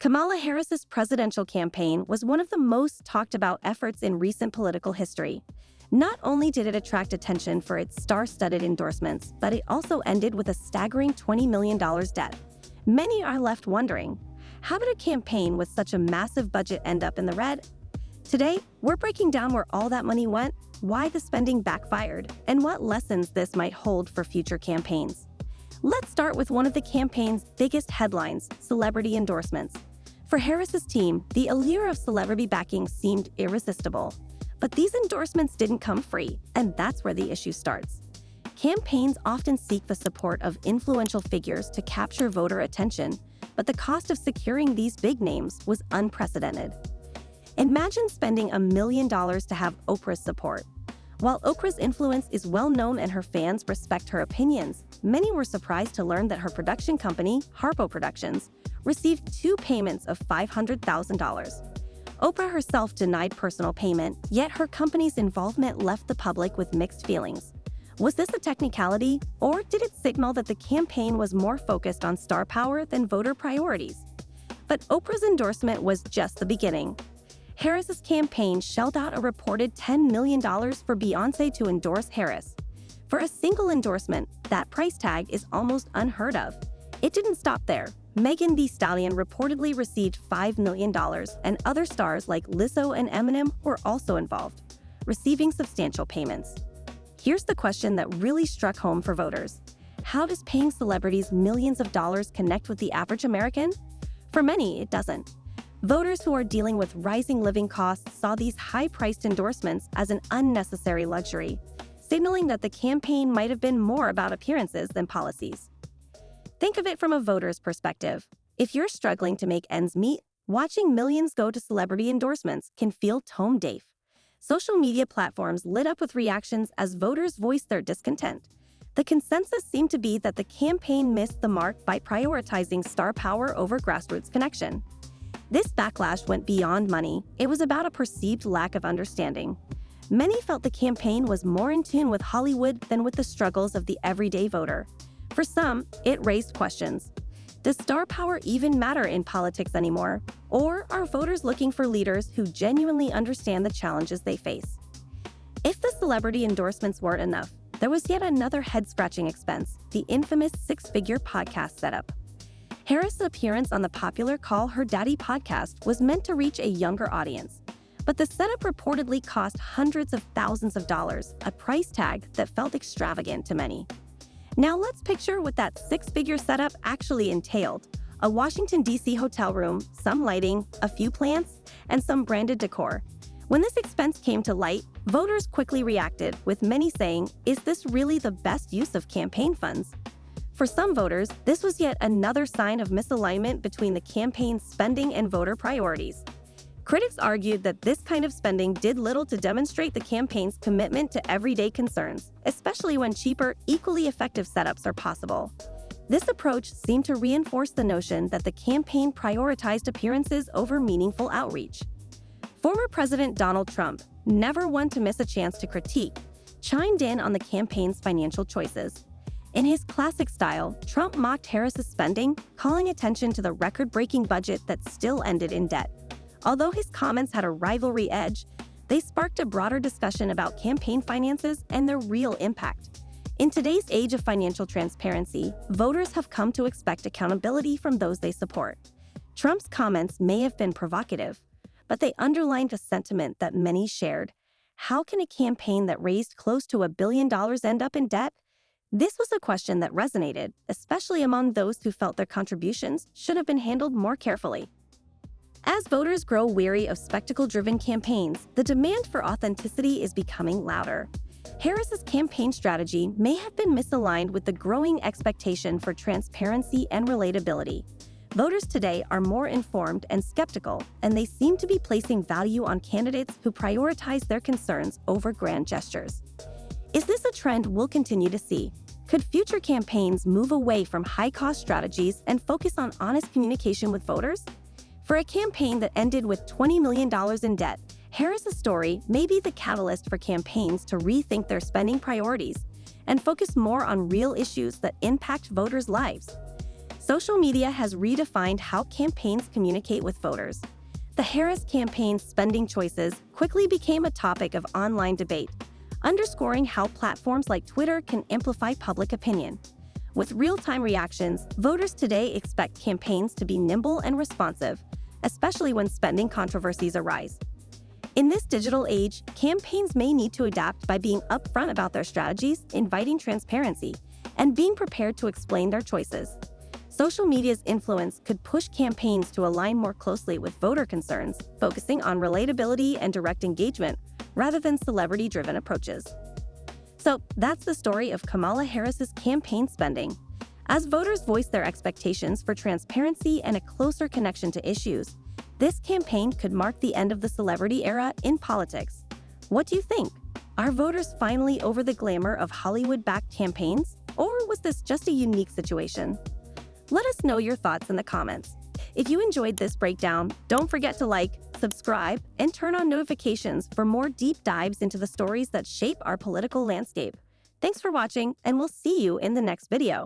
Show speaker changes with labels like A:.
A: Kamala Harris's presidential campaign was one of the most talked about efforts in recent political history. Not only did it attract attention for its star-studded endorsements, but it also ended with a staggering $20 million debt. Many are left wondering, how did a campaign with such a massive budget end up in the red? Today, we're breaking down where all that money went, why the spending backfired, and what lessons this might hold for future campaigns. Let's start with one of the campaign's biggest headlines, celebrity endorsements. For Harris's team, the allure of celebrity backing seemed irresistible. But these endorsements didn't come free, and that's where the issue starts. Campaigns often seek the support of influential figures to capture voter attention, but the cost of securing these big names was unprecedented. Imagine spending $1 million to have Oprah's support. While Oprah's influence is well known and her fans respect her opinions, many were surprised to learn that her production company, Harpo Productions, received 2 payments of $500,000. Oprah herself denied personal payment, yet her company's involvement left the public with mixed feelings. Was this a technicality, or did it signal that the campaign was more focused on star power than voter priorities? But Oprah's endorsement was just the beginning. Harris's campaign shelled out a reported $10 million for Beyoncé to endorse Harris. For a single endorsement, that price tag is almost unheard of. It didn't stop there. Megan Thee Stallion reportedly received $5 million, and other stars like Lizzo and Eminem were also involved, receiving substantial payments. Here's the question that really struck home for voters. How does paying celebrities millions of dollars connect with the average American? For many, it doesn't. Voters who are dealing with rising living costs saw these high-priced endorsements as an unnecessary luxury, signaling that the campaign might have been more about appearances than policies. Think of it from a voter's perspective. If you're struggling to make ends meet, watching millions go to celebrity endorsements can feel tone deaf. Social media platforms lit up with reactions as voters voiced their discontent. The consensus seemed to be that the campaign missed the mark by prioritizing star power over grassroots connection. This backlash went beyond money. It was about a perceived lack of understanding. Many felt the campaign was more in tune with Hollywood than with the struggles of the everyday voter. For some, it raised questions. Does star power even matter in politics anymore? Or are voters looking for leaders who genuinely understand the challenges they face? If the celebrity endorsements weren't enough, there was yet another head-scratching expense, the infamous 6-figure podcast setup. Harris' appearance on the popular Call Her Daddy podcast was meant to reach a younger audience. But the setup reportedly cost hundreds of thousands of dollars, a price tag that felt extravagant to many. Now let's picture what that 6-figure setup actually entailed. A Washington, D.C. hotel room, some lighting, a few plants, and some branded decor. When this expense came to light, voters quickly reacted, with many saying, "Is this really the best use of campaign funds?" For some voters, this was yet another sign of misalignment between the campaign's spending and voter priorities. Critics argued that this kind of spending did little to demonstrate the campaign's commitment to everyday concerns, especially when cheaper, equally effective setups are possible. This approach seemed to reinforce the notion that the campaign prioritized appearances over meaningful outreach. Former President Donald Trump, never one to miss a chance to critique, chimed in on the campaign's financial choices. In his classic style, Trump mocked Harris's spending, calling attention to the record-breaking budget that still ended in debt. Although his comments had a rivalry edge, they sparked a broader discussion about campaign finances and their real impact. In today's age of financial transparency, voters have come to expect accountability from those they support. Trump's comments may have been provocative, but they underlined a sentiment that many shared. How can a campaign that raised close to $1 billion end up in debt? This was a question that resonated, especially among those who felt their contributions should have been handled more carefully. As voters grow weary of spectacle-driven campaigns, the demand for authenticity is becoming louder. Harris's campaign strategy may have been misaligned with the growing expectation for transparency and relatability. Voters today are more informed and skeptical, and they seem to be placing value on candidates who prioritize their concerns over grand gestures. Is this a trend we'll continue to see? Could future campaigns move away from high-cost strategies and focus on honest communication with voters? For a campaign that ended with $20 million in debt, Harris's story may be the catalyst for campaigns to rethink their spending priorities and focus more on real issues that impact voters' lives. Social media has redefined how campaigns communicate with voters. The Harris campaign's spending choices quickly became a topic of online debate, underscoring how platforms like Twitter can amplify public opinion. With real-time reactions, voters today expect campaigns to be nimble and responsive, especially when spending controversies arise. In this digital age, campaigns may need to adapt by being upfront about their strategies, inviting transparency, and being prepared to explain their choices. Social media's influence could push campaigns to align more closely with voter concerns, focusing on relatability and direct engagement rather than celebrity-driven approaches. So that's the story of Kamala Harris's campaign spending. As voters voice their expectations for transparency and a closer connection to issues, this campaign could mark the end of the celebrity era in politics. What do you think? Are voters finally over the glamour of Hollywood-backed campaigns? Or was this just a unique situation? Let us know your thoughts in the comments. If you enjoyed this breakdown, don't forget to like, subscribe, and turn on notifications for more deep dives into the stories that shape our political landscape. Thanks for watching, and we'll see you in the next video.